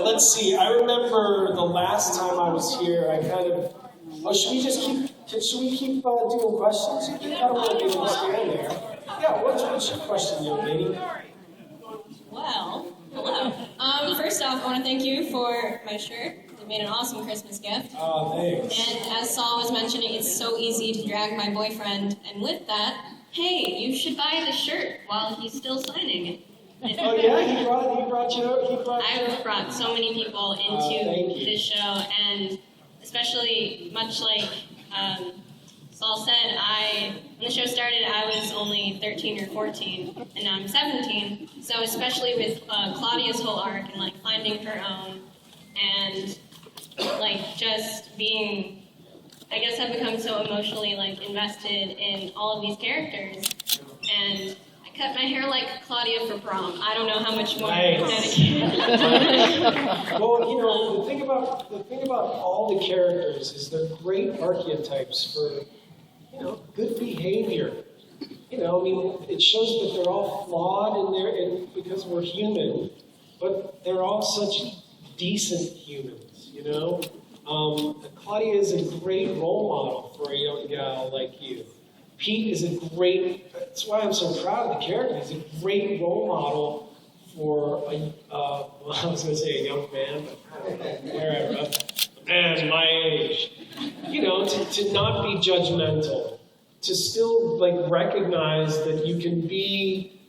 Let's see. I remember the last time I was here, I kind of. Oh, should we keep doing questions? I don't want to be able to stand there. Yeah. What's your question, young lady? Well, hello. First off, I want to thank you for my shirt. It made an awesome Christmas gift. Oh, thanks. And as Saul was mentioning, it's so easy to drag my boyfriend. And with that, hey, you should buy the shirt while he's still signing it. Oh yeah, he brought you. I've brought so many people into this show, and especially much like Saul said, when the show started, I was only 13 or 14, and now I'm 17. So especially with Claudia's whole arc and like finding her own, and like just being, I guess I've become so emotionally like invested in all of these characters, and I cut my hair like Claudia for prom. I don't know how much more dedicated. Well, you know, the thing about all the characters is they're great archetypes for, you know, good behavior. You know, I mean, it shows that they're all flawed because we're human, but they're all such decent humans, you know? Claudia is a great role model for a young gal like you. Pete is that's why I'm so proud of the character. He's a great role model for I was going to say a young man, but wherever, a man my age. You know, to not be judgmental, to still like recognize that you can be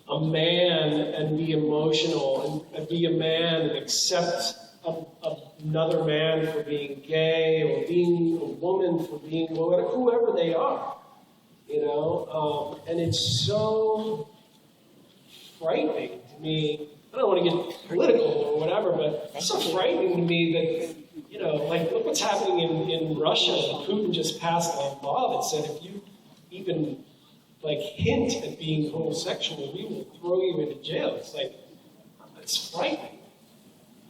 a man and be emotional and be a man and accept another man for being gay or being a woman for being whoever they are. You know, and it's so frightening to me. I don't want to get political or whatever, but it's so frightening to me that, you know, like look what's happening in Russia. Putin just passed a law that said if you even like hint at being homosexual, we will throw you into jail. It's like, it's frightening.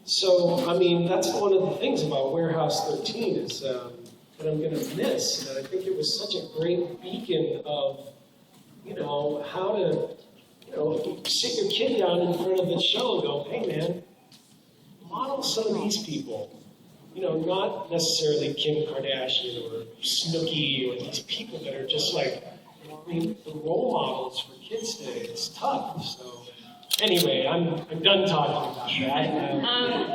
So, I mean, that's one of the things about Warehouse 13 is that I'm going to miss. And I think it was such a great beacon of, you know, how to, you know, sit your kid down in front of the show and go, hey, man, model some of these people. You know, not necessarily Kim Kardashian or Snooki or these people that are just like, I mean, the role models for kids today, it's tough. So, anyway, I'm done talking about that.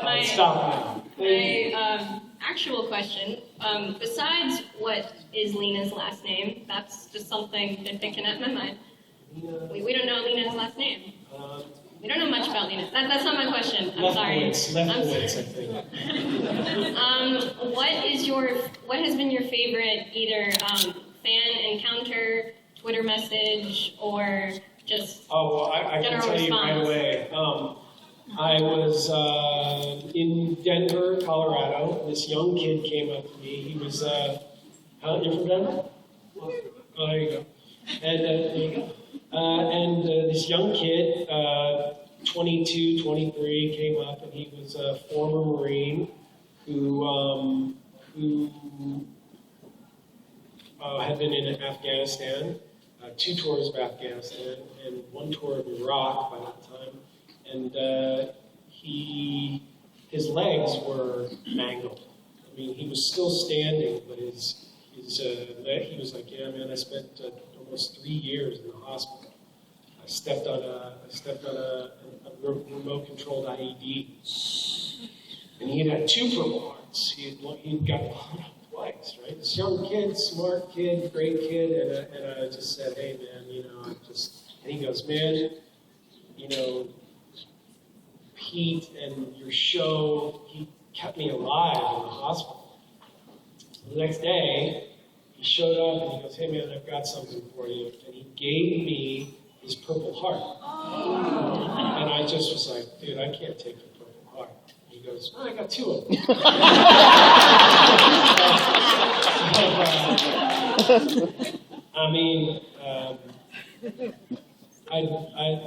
I'll stop now. My actual question, besides what is Lena's last name, that's just something that's thinking at my mind. We don't know Lena's last name. We don't know much about Lena. That's not my question. I'm sorry. Lefkowitz, I think. What has been your favorite either fan encounter, Twitter message, or just I can tell you right away. I was in Denver, Colorado. This young kid came up to me. He was, you're from Denver? Oh, there you go. And there you go. And this young kid, 22, 23, came up, and he was a former Marine who had been in Afghanistan, 2 tours of Afghanistan, and 1 tour of Iraq by that time. And his legs were mangled. I mean, he was still standing, but he was like, yeah, man, I spent almost 3 years in the hospital. I stepped on a remote-controlled IED, and he had 2 Purple Hearts. He'd got blown up twice, right? This young kid, smart kid, great kid, and I just said, hey, man, you know, and he goes, man, you know, Pete and your show, he kept me alive in the hospital. The next day, he showed up and he goes, hey man, I've got something for you. And he gave me his Purple Heart. And I just was like, dude, I can't take your Purple Heart. And he goes, I got 2 of them. I mean,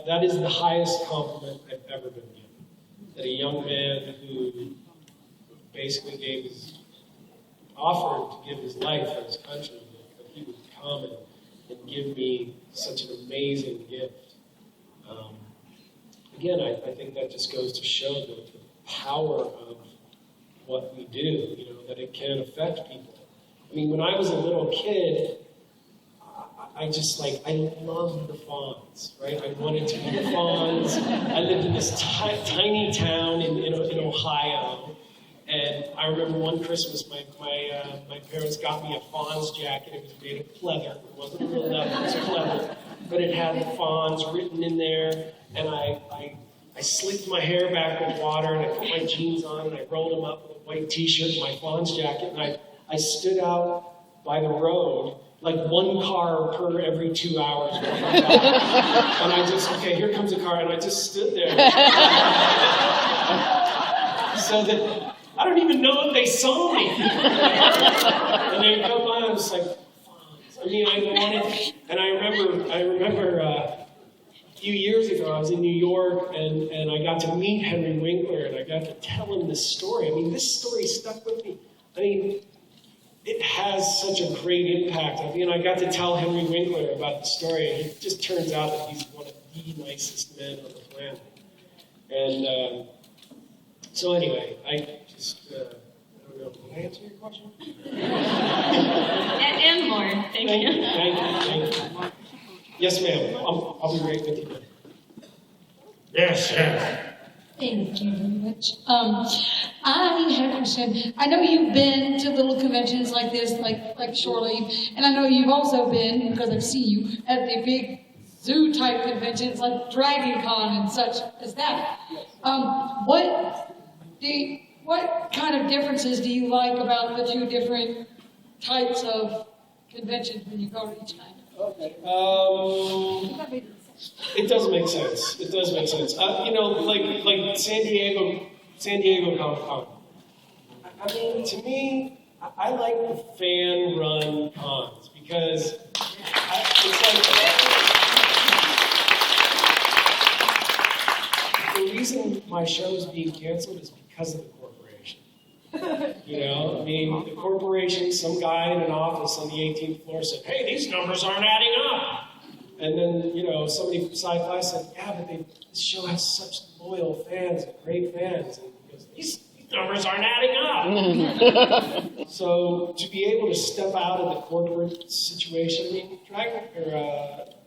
that is the highest compliment I've ever been given. That a young man who basically offered to give his life for his country, that he would come and give me such an amazing gift. Again, I think that just goes to show the power of what we do, that it can affect people. I mean, when I was a little kid, I loved the Fonz, right? I wanted to be the Fonz. I lived in this tiny town in Ohio, and I remember one Christmas, my parents got me a Fonz jacket. It was made of pleather. It wasn't real leather, it was pleather, but it had the Fonz written in there, and I slicked my hair back with water, and I put my jeans on, and I rolled them up with a white t-shirt and my Fonz jacket, and I stood out by the road, like one car per every 2 hours. And here comes a car, and I just stood there. So that I don't even know if they saw me. And they come by, and I was like, Fonz. I mean, I wanted, and I remember a few years ago, I was in New York, and I got to meet Henry Winkler, and I got to tell him this story. I mean, this story stuck with me. I mean, it has such a great impact. I mean, I got to tell Henry Winkler about the story, and it just turns out that he's one of the nicest men on the planet. And so anyway, I don't know, did I answer your question? And more, thank you. Thank you. Yes, ma'am. I'll be right with you. Yes. Thank you very much. I had a question. I know you've been to little conventions like this, like Shore Leave, and I know you've also been, because I've seen you, at the big zoo-type conventions like Dragon Con and such as that. What kind of differences do you like about the two different types of conventions when you go to each kind? Okay. It does make sense. It does make sense. Like San Diego Comic-Con. I mean, to me, I like the fan-run cons because the reason my show is being canceled is because of the corporation. I mean, the corporation, some guy in an office on the 18th floor said, "Hey, these numbers aren't adding up." And then, somebody from Sci-Fi said, "Yeah, but this show has such loyal fans and great fans." And he goes, these numbers aren't adding up. So to be able to step out of the corporate situation, I mean,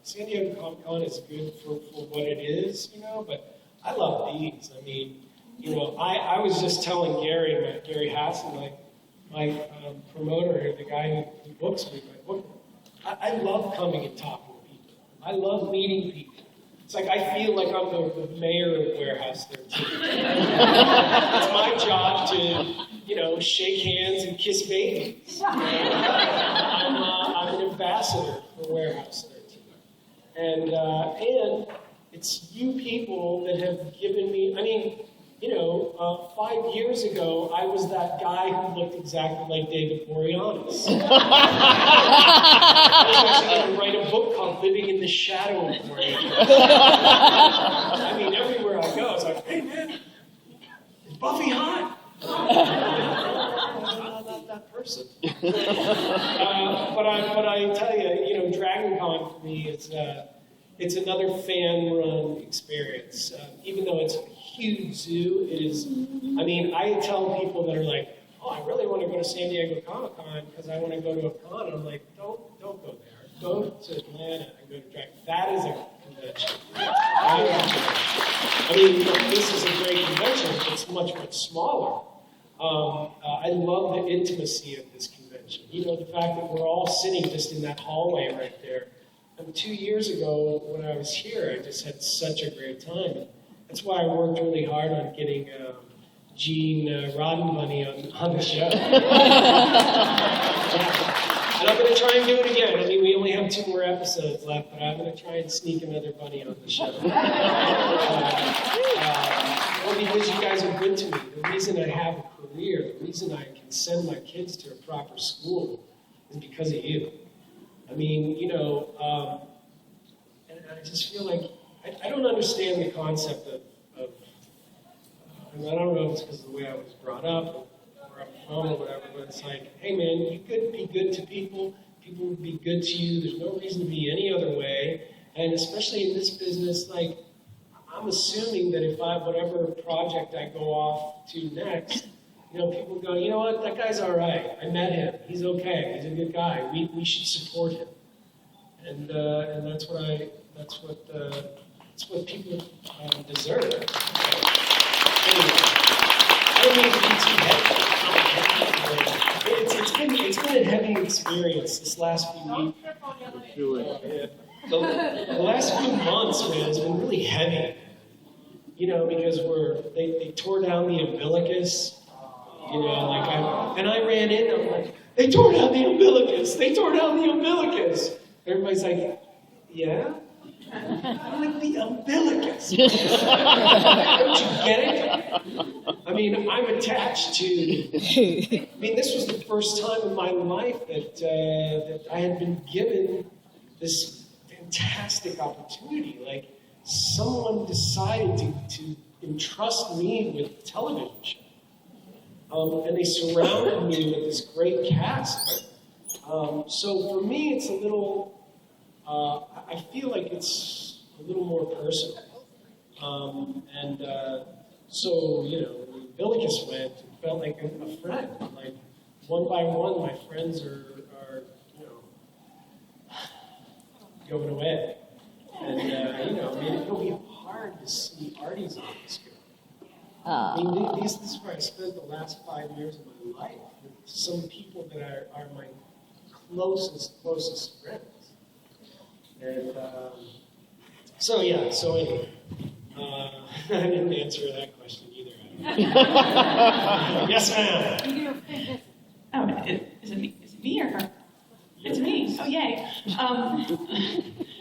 San Diego Comic-Con is good for what it is, but I love these. I mean, I was just telling Gary Hassan, my promoter, the guy who books me, I love coming and talking to people. I love meeting people. It's like I feel like I'm the mayor of Warehouse 13. It's my job to, shake hands and kiss babies. I'm an ambassador for Warehouse 13. And it's you people that have given me, 5 years ago, I was that guy who looked exactly like David Boreanaz. I was actually going to write a book called Living in the Shadow of Boreanaz. I mean, everywhere I go, it's like, "Hey, man, is Buffy hot?" Not that person. But I tell you, Dragon Con for me is it's another fan-run experience. Even though it's a huge zoo, it is. I mean, I tell people that are like, "Oh, I really want to go to San Diego Comic-Con because I want to go to a con." I'm like, don't go there. Go to Atlanta and go to Dragon. That is a convention. I mean, this is a great convention. It's much, much smaller. I love the intimacy of this convention. The fact that we're all sitting just in that hallway right there. And 2 years ago, when I was here, I just had such a great time. And that's why I worked really hard on getting Gene Roddenberry on the show. And I'm going to try and do it again. I mean, we only have 2 more episodes left, but I'm going to try and sneak another bunny on the show. Well, because you guys are good to me. The reason I have a career, the reason I can send my kids to a proper school is because of you. I mean, and I just feel like, I don't understand the concept of I don't know if it's because of the way I was brought up or where I'm from or whatever, but it's like, hey man, you could be good to people people would be good to you. There's no reason to be any other way. And especially in this business, like, I'm assuming that if whatever project I go off to next, people go, you know what, that guy's all right. I met him. He's okay. He's a good guy. We should support him. And that's what people deserve. Anyway, I don't mean to be too heavy. It's been a heavy experience this last few weeks. The last few months, man, has been really heavy. Because they tore down the umbilicus. And I ran in, I'm like, they tore down the umbilicus. They tore down the umbilicus. Everybody's like, yeah? I'm like, the umbilicus. Don't you get it? I mean, I'm attached to, this was the first time in my life that I had been given this fantastic opportunity. Like, someone decided to entrust me with television show. And they surrounded me with this great cast. So for me, it's a little, I feel like it's a little more personal. So, when the umbilicus went, it felt like a friend. Like, one by one, my friends are going away. And, it'll be hard to see Artie's on the screen. This is where I spent the last 5 years of my life with some people that are my closest friends. And so anyway, I didn't answer that question either. Yes, ma'am. Oh, is it me or her? It's me. Oh, yay.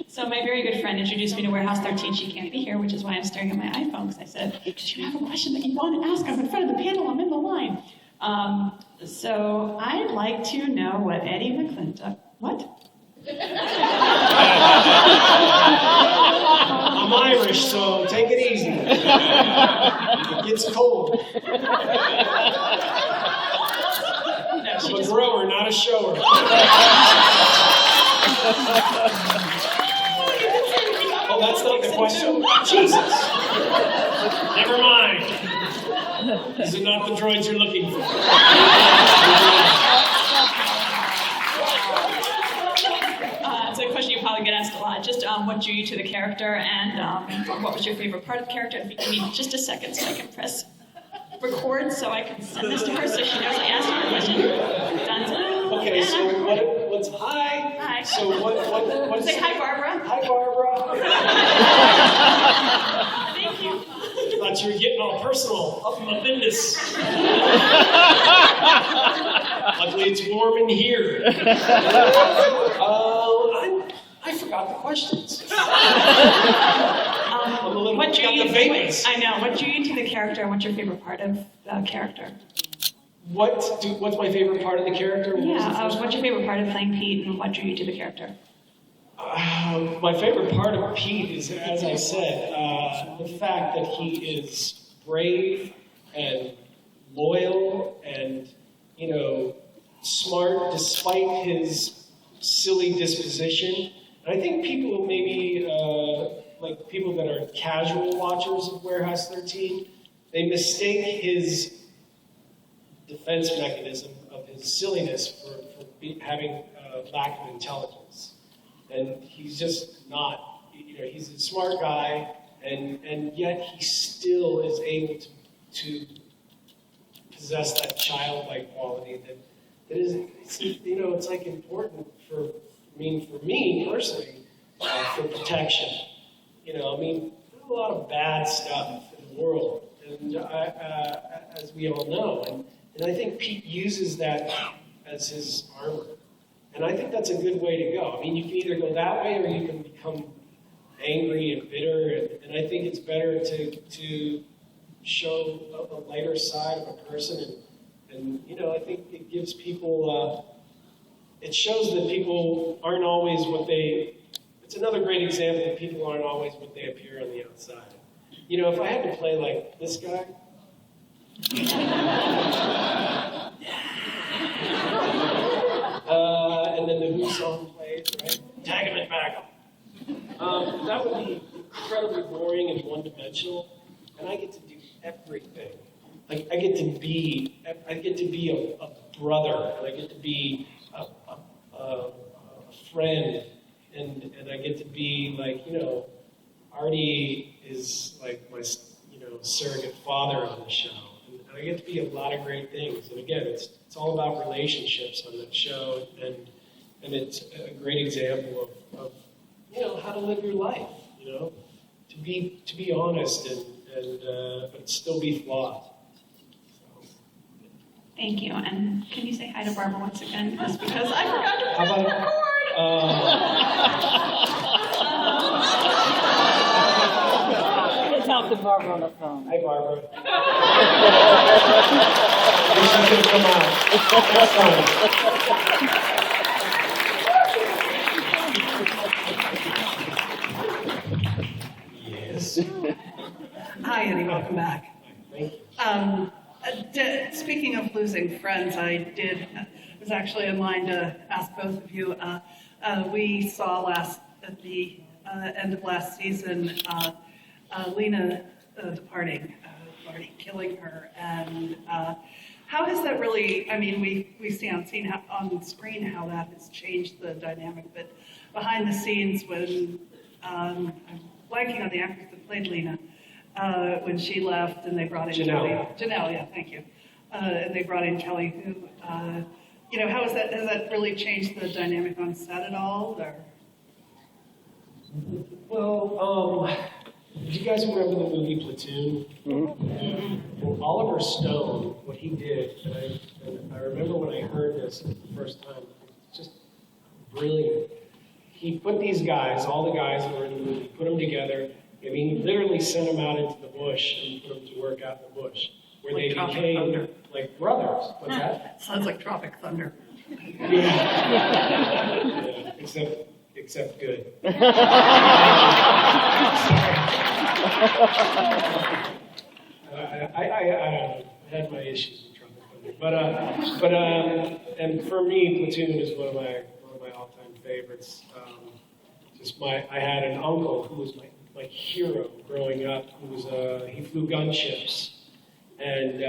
So my very good friend introduced me to Warehouse 13. She can't be here, which is why I'm staring at my iPhone, because I said, do you have a question that you want to ask? I'm in front of the panel. I'm in the line. So I'd like to know what Eddie McClintock... What? I'm Irish, so take it easy. It gets cold. I'm a grower, not a shower. Oh, that's not the question? Jesus. Never mind. These are not the droids you're looking for. It's a question you probably get asked a lot. Just what drew you to the character, and what was your favorite part of the character? If you give me just a second so I can press record so I can send this to her so she knows I asked her a question. Done. Okay, so what's hi? Hi. So what Say hi, Barbara. Hi, Barbara. Thank you. Thought you were getting all personal up in my business. Luckily, it's warm in here. I forgot the questions. What drew you? The babies. I know. What drew you to the character, and what's your favorite part of the character? What's my favorite part of the character? What's your favorite part of playing Pete, and what drew you to the character? My favorite part of Pete is, as I said, the fact that he is brave and loyal and, smart despite his silly disposition. And I think people maybe, like people that are casual watchers of Warehouse 13, they mistake his defense mechanism of his silliness for having a lack of intelligence. And he's just not, he's a smart guy, and yet he still is able to possess that childlike quality that is, it's like important for me personally, for protection. There's a lot of bad stuff in the world, and as we all know, and I think Pete uses that as his armor. And I think that's a good way to go. You can either go that way or you can become angry and bitter. And I think it's better to show a lighter side of a person. And I think it gives people, it shows that people aren't always it's another great example that people aren't always what they appear on the outside. If I had to play like this guy, and then the Who song plays, right? Tag him and back him. That would be incredibly boring and one-dimensional, and I get to do everything. Like I get to be a brother, and I get to be a friend, and I get to be like, Artie is like my surrogate father on the show, and I get to be a lot of great things. And again, it's all about relationships on that show, and it's a great example of how to live your life. To be honest and but still be flawed. So. Thank you. And can you say hi to Barbara once again? Just because I forgot to How about record. Talk to Barbara on the phone. Hi, Barbara. She's gonna come out. Yes. Hi, Eddie. Welcome back. Thank you. Speaking of losing friends, I was actually in line to ask both of you. We saw at the end of last season, Lena departing, Marty killing her, and how has that really? I mean, we see on screen how that has changed the dynamic, but behind the scenes, when I'm blanking on the actress that played Lena. When she left and they brought in Janelle. Janelle, yeah, thank you. And they brought in Kelly, who, how has that really changed the dynamic on set at all? Or? Well, do you guys remember the movie Platoon? Mm-hmm. Well, Oliver Stone, what he did, and I remember when I heard this the first time, it's just brilliant. He put these guys, all the guys that were in the movie, put them together. I mean, he literally sent them out into the bush and put them to work out in the bush, where Like they Tropic became Thunder. like brothers. What's that? Sounds like Tropic Thunder. Yeah. Yeah, except good. I had my issues with Tropic Thunder, but and for me, Platoon is one of my all-time favorites. I had an uncle who was my hero growing up. He flew gunships, and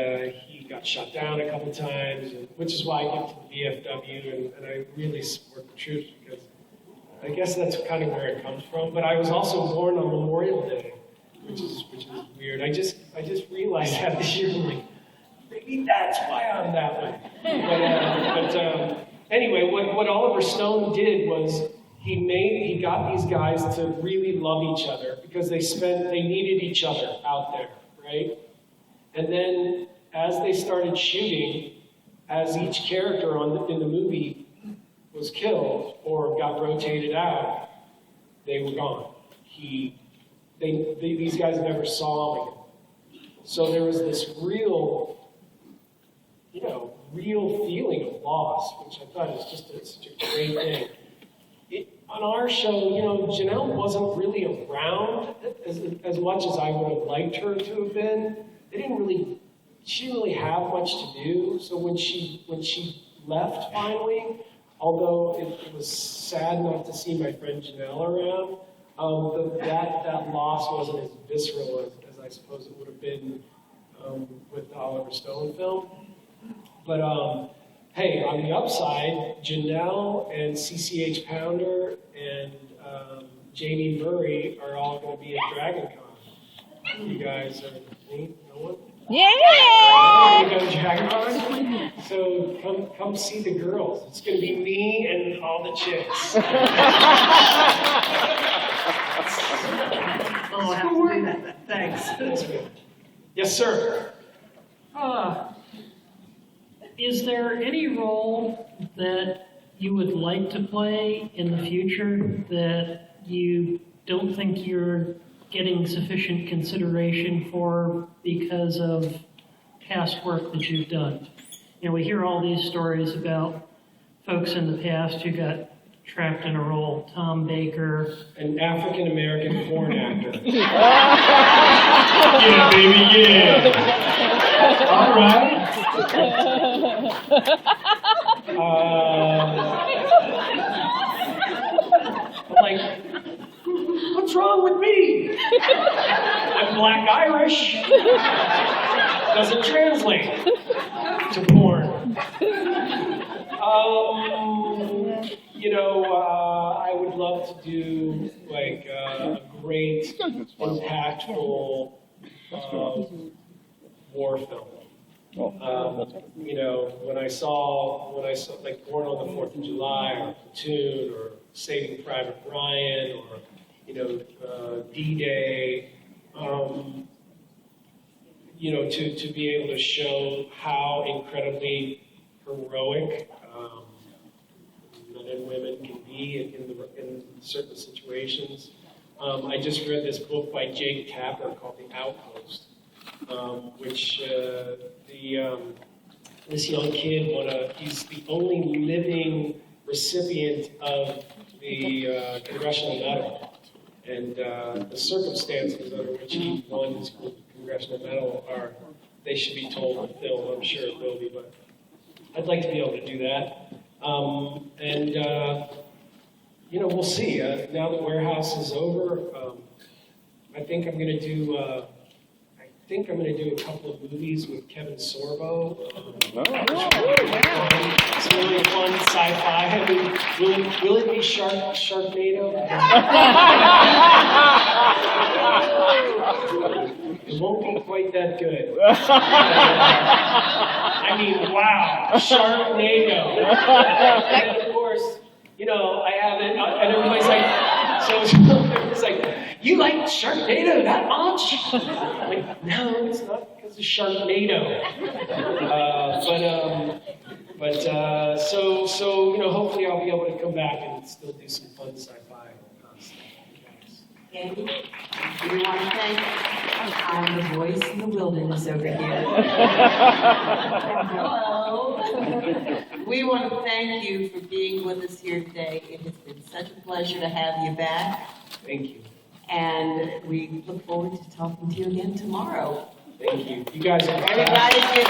he got shot down a couple times, which is why I get to the VFW, and I really support the troops because I guess that's kind of where it comes from. But I was also born on Memorial Day, which is weird. I just realized that this year. I'm like, maybe that's why I'm that way. But anyway, what Oliver Stone did was he got these guys to really love each other because they needed each other out there, right? And then as they started shooting, as each character in the movie was killed or got rotated out, they were gone. These guys never saw him again. So there was this real feeling of loss, which I thought was just such a great thing. On our show, Janelle wasn't really around as much as I would have liked her to have been. She didn't really have much to do. So when she left finally, although it was sad not to see my friend Janelle around, that loss wasn't as visceral as I suppose it would have been with the Oliver Stone film. But hey, on the upside, Janelle and CCH Pounder and Jamie Murray are all going to be at Dragon Con. You guys are no one? Yeah! You go to Dragon Con? So come see the girls. It's going to be me and all the chicks. Oh, I have to do that. Thanks. That's good. Yes, sir. Is there any role that you would like to play in the future that you don't think you're getting sufficient consideration for because of past work that you've done? We hear all these stories about folks in the past who got trapped in a role. Tom Baker. An African-American porn actor. Yeah, baby, yeah. All right. like, what's wrong with me? I'm Black Irish. Doesn't translate to porn. I would love to do like a great, impactful war film. When I saw like Born on the 4th of July or Platoon or Saving Private Ryan or D-Day, to be able to show how incredibly heroic men and women can be in certain situations. I just read this book by Jake Tapper called The Outpost, which this young kid he's the only living recipient of the Congressional Medal. And the circumstances under which he won his Congressional Medal they should be told in film. I'm sure it will be, but I'd like to be able to do that. We'll see. Now that Warehouse is over, I think I'm going to do a couple of movies with Kevin Sorbo. It's really fun sci-fi. Will it be Sharknado? It won't be quite that good. I mean, wow, Sharknado. And of course, I have it, and everybody's like, it's like, you like Sharknado that much? I'm like, no, it's not because of Sharknado. Hopefully I'll be able to come back and still do some fun sci-fi stuff. Andy, we want to thank, I'm the voice in the wilderness over here. Hello. We want to thank you for being with us here today. It has been such a pleasure to have you back. Thank you. And we look forward to talking to you again tomorrow. Thank you. You guys are Everybody's good.